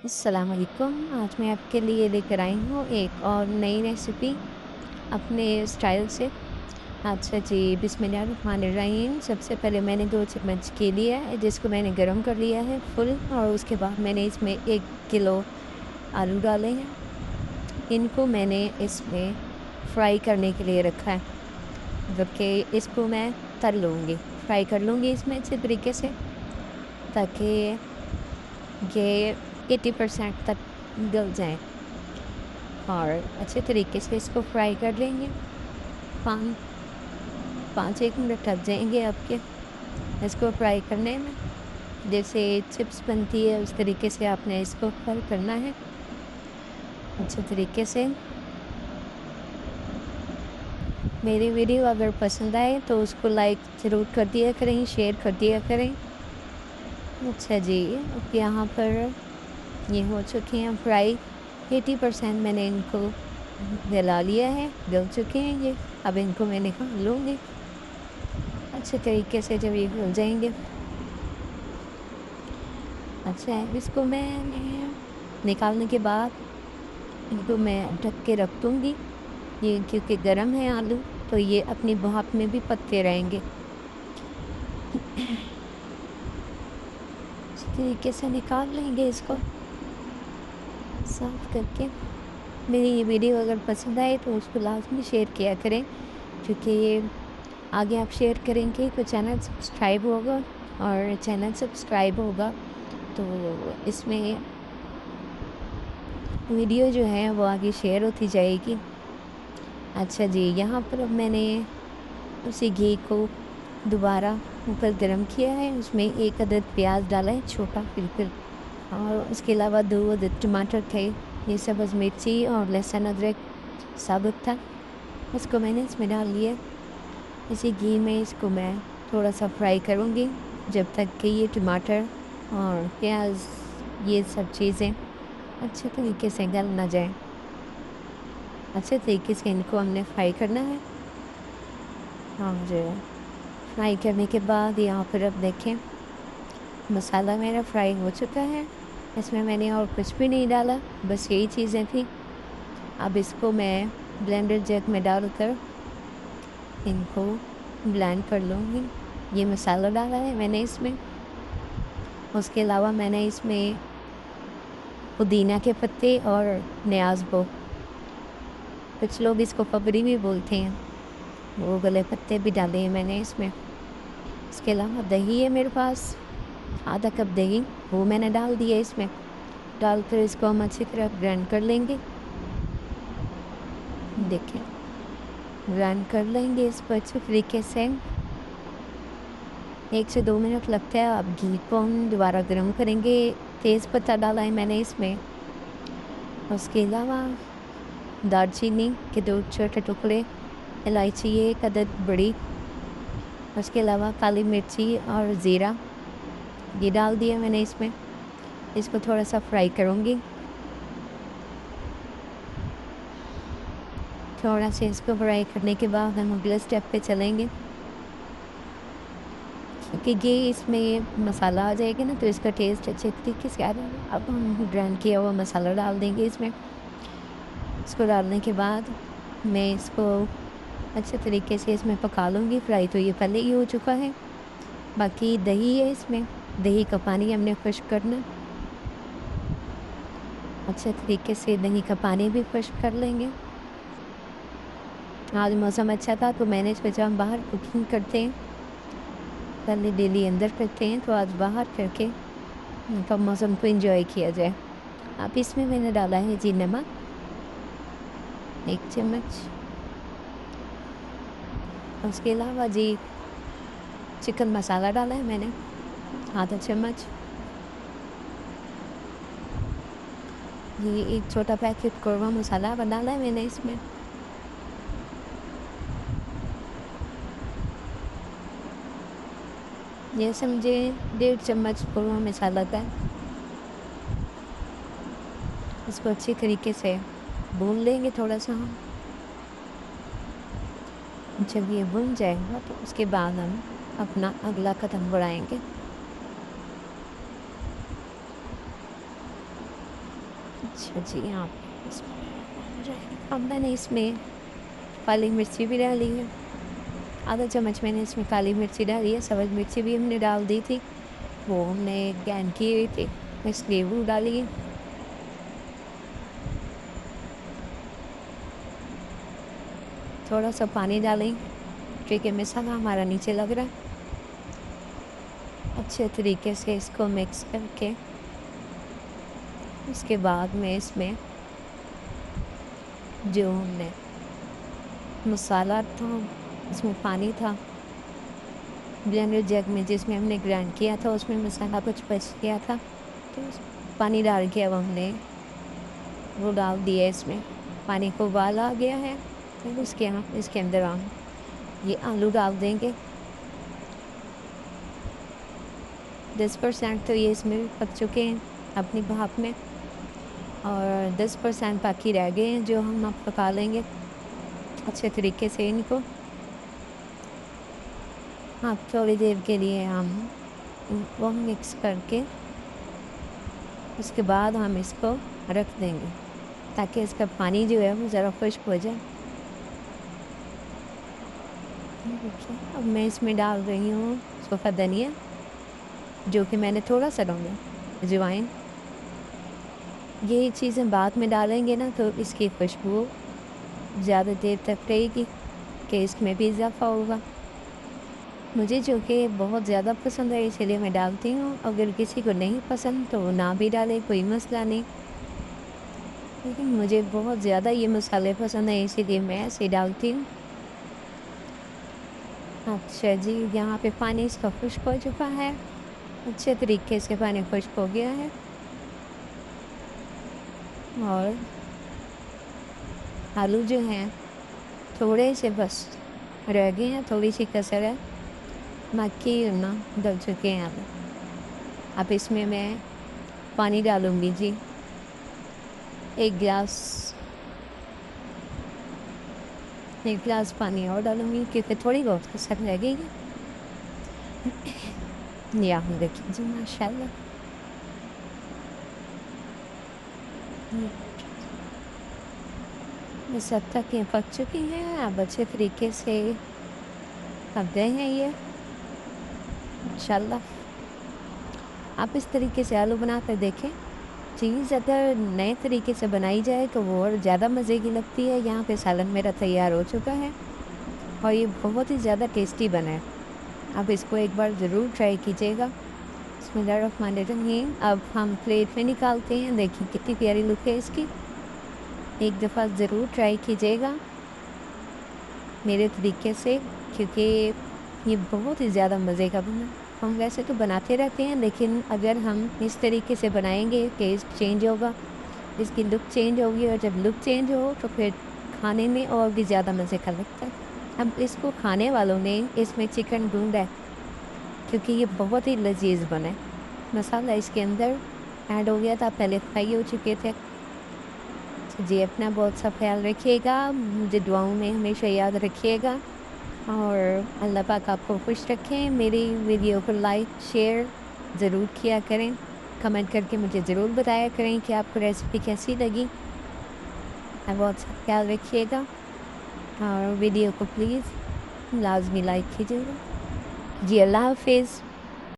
अस्सलाम वालेकुम। आज मैं आपके लिए लेकर आई हूँ एक और नई रेसिपी अपने स्टाइल से। अच्छा जी, बिस्मिल्लाहिर्रहमानिर्रहीम। सबसे पहले मैंने 2 चम्मच घी लिया है जिसको मैंने गरम कर लिया है फुल, और उसके बाद मैंने इसमें 1 किलो आलू डाले हैं। इनको मैंने इसमें फ्राई करने के लिए रखा है, जबकि इसको मैं तल लूँगी, फ्राई कर लूँगी इसमें अच्छे तरीके से, ताकि ये 80% तक गल जाए और अच्छे तरीके से इसको फ्राई कर लेंगे। 5-1 मिनट लग जाएंगे आपके इसको फ्राई करने में। जैसे चिप्स बनती है उस तरीके से आपने इसको फ्राई करना है अच्छे तरीके से। मेरी वीडियो अगर पसंद आए तो उसको लाइक ज़रूर कर दिया करें, शेयर कर दिया करें। अच्छा जी, अब यहाँ पर ये हो चुके हैं फ्राई। 80% मैंने इनको गला लिया है, गल चुके हैं ये। अब इनको मैं निकाल लूँगी अच्छे तरीके से जब ये गल जाएंगे। अच्छा है, इसको मैंने निकालने के बाद इनको मैं ढक के रख दूँगी। ये क्योंकि गर्म है आलू, तो ये अपनी भाप में भी पकते रहेंगे। इस तरीके से निकाल लेंगे इसको साफ़ करके। मेरी ये वीडियो अगर पसंद आए तो उसको लाज़मी शेयर किया करें, क्योंकि ये आगे आप शेयर करेंगे तो चैनल सब्सक्राइब होगा, और चैनल सब्सक्राइब होगा तो इसमें वीडियो जो है वो आगे शेयर होती जाएगी। अच्छा जी, यहाँ पर अब मैंने उसी घी को दोबारा ऊपर गर्म किया है, उसमें 1 अदद प्याज डाला है छोटा बिल्कुल, और उसके अलावा 2 अदद टमाटर थे, ये सब्ज़ मिर्ची और लहसुन अदरक साबुत था, उसको मैंने इसमें डाल लिया। इसी घी में इसको मैं थोड़ा सा फ्राई करूँगी जब तक कि ये टमाटर और प्याज ये सब चीज़ें अच्छे तरीके से गल ना जाए। अच्छे तरीके से इनको हमने फ्राई करना है। और फ्राई करने के बाद यहाँ पर अब देखें मसाला मेरा फ्राई हो चुका है। इसमें मैंने और कुछ भी नहीं डाला, बस यही चीज़ें थी। अब इसको मैं ब्लेंडर जग में डालकर इनको ब्लेंड कर लूँगी। ये मसाला डाला है मैंने इसमें। उसके अलावा मैंने इसमें पुदीना के पत्ते और न्याज़बो, कुछ लोग इसको पपड़ी भी बोलते हैं, वो गले पत्ते भी डाले हैं मैंने इसमें। इसके अलावा दही है मेरे पास, आधा कप दही, वो मैंने डाल दिया इसमें। डालकर इसको हम अच्छी तरह ग्राइंड कर लेंगे। देखें, ग्राइंड कर लेंगे इसको अच्छे तरीके से। 1 से 2 मिनट लगता है। अब घी को हम दोबारा गर्म करेंगे। तेज़ पत्ता डाला है मैंने इसमें। उसके अलावा दालचीनी के 2 छोटे टुकड़े, इलायची 1 अदद बड़ी, उसके अलावा काली मिर्ची और ज़ीरा ये डाल दिया मैंने इसमें। इसको थोड़ा सा फ्राई करूँगी। थोड़ा सा इसको फ्राई करने के बाद हम अगले स्टेप पे चलेंगे, क्योंकि ये इसमें मसाला आ जाएगा ना तो इसका टेस्ट अच्छे तरीके से आ जाएगा। अब हम ग्राइंड किया हुआ मसाला डाल देंगे इसमें। इसको डालने के बाद मैं इसको अच्छे तरीके से इसमें पका लूँगी। फ्राई तो ये पहले ही हो चुका है। बाकी दही है इसमें, दही का पानी हमने खुश्क करना। अच्छे तरीके से दही का पानी भी खुश्क कर लेंगे। आज मौसम अच्छा था तो मैंने सोचा हम बाहर कुकिंग करते हैं, पहले डेली अंदर करते हैं, तो आज बाहर करके तो मौसम को एंजॉय किया जाए। अब इसमें मैंने डाला है जी नमक 1 चम्मच। उसके अलावा जी चिकन मसाला डाला है मैंने आधा चम्मच। ये एक छोटा पैकेट कौरमा मसाला डाला है मैंने इसमें। ये समझे 1.5 चम्मच कौरमा मसाला का। इसको अच्छी तरीके से भून लेंगे थोड़ा सा हम। जब ये भुन जाएगा तो उसके बाद हम अपना अगला कदम बढ़ाएंगे। अच्छा जी, यहाँ अब मैंने इसमें काली मिर्ची भी डाली है, आधा चम्मच मैंने इसमें काली मिर्ची डाली है, सब्ज़ मिर्ची भी हमने डाल दी थी, वो हमने ग्राइंड की हुई थी, इसलिए वो डाली है। थोड़ा सा पानी डालें क्योंकि मसाला हमारा नीचे लग रहा है। अच्छे तरीके से इसको मिक्स करके उसके बाद में इसमें जो हमने मसाला था, इसमें पानी था, ब्लेंडर जग में जिसमें हमने ग्राइंड किया था उसमें मसाला कुछ बच गया था, तो पानी डाल के अब हमने वो डाल दिया इसमें। पानी को उबाल आ गया है, फिर इसके अंदर हम ये आलू डाल देंगे। 10% तो ये इसमें पक चुके हैं अपनी भाप में, और 10% बाकी रह गए हैं जो हम अब पका लेंगे अच्छे तरीके से इनको। हाँ, थोड़ी देर के लिए हम इनको मिक्स करके उसके बाद हम इसको रख देंगे ताकि इसका पानी जो है वो ज़रा खुश्क हो जाए। देखिए, अब मैं इसमें डाल रही हूँ सूखा धनिया, जो कि मैंने थोड़ा सा डाला, अजवाइन। ये चीज़ें बाद में डालेंगे ना तो इसकी खुशबू ज़्यादा देर तक रहेगी, टेस्ट में भी इजाफ़ा होगा। मुझे जो कि बहुत ज़्यादा पसंद है इसीलिए मैं डालती हूँ, अगर किसी को नहीं पसंद तो ना भी डाले, कोई मसला नहीं। लेकिन मुझे बहुत ज़्यादा ये मसाले पसंद है इसीलिए मैं ऐसे डालती हूँ। अच्छा जी, यहाँ पे पानी इसका खुश्क हो चुका है, अच्छे तरीके से पानी खुश्क हो गया है और आलू जो हैं थोड़े से बस रह गए हैं, थोड़ी सी कसर है, बाकी ना गल चुके हैं आलू। अब इसमें मैं पानी डालूँगी जी, 1 गिलास पानी और डालूँगी क्योंकि थोड़ी बहुत कसर रह गई है। यहाँ देखिए जी, माशाल्लाह इस हद तक ये पक चुकी हैं, अब अच्छे तरीके से पक गए हैं ये इंशाल्लाह। आप इस तरीके से आलू बना कर देखें, चीज़ अगर नए तरीके से बनाई जाए तो वो और ज़्यादा मज़े की लगती है। यहाँ पे सालन मेरा तैयार हो चुका है और ये बहुत ही ज़्यादा टेस्टी बना है, आप इसको एक बार ज़रूर ट्राई कीजिएगा। बिस्मिल्लाहिर्रहमानिर्रहीम। अब हम प्लेट में निकालते हैं, देखिए कितनी प्यारी लुक है इसकी। एक दफ़ा ज़रूर ट्राई कीजिएगा मेरे तरीके से, क्योंकि ये बहुत ही ज़्यादा मज़े का बना। हम वैसे तो बनाते रहते हैं लेकिन अगर हम इस तरीके से बनाएंगे टेस्ट चेंज होगा, इसकी लुक चेंज होगी, और जब लुक चेंज हो तो फिर खाने में और भी ज़्यादा मज़े का लगता है। अब इसको खाने वालों ने इसमें चिकन ढूंढा है क्योंकि ये बहुत ही लजीज बना है। मसाला इसके अंदर ऐड हो गया था, पहले फ्राई हो चुके थे। जी, अपना बहुत सा ख्याल रखिएगा, मुझे दुआओं में हमेशा याद रखिएगा और अल्लाह पाक आपको खुश रखें। मेरी वीडियो को लाइक शेयर ज़रूर किया करें, कमेंट करके मुझे ज़रूर बताया करें कि आपको रेसिपी कैसी लगी। बहुत सा ख्याल रखिएगा और वीडियो को प्लीज़ लाजमी लाइक कीजिएगा। जी, अल्लाह हाफिज़।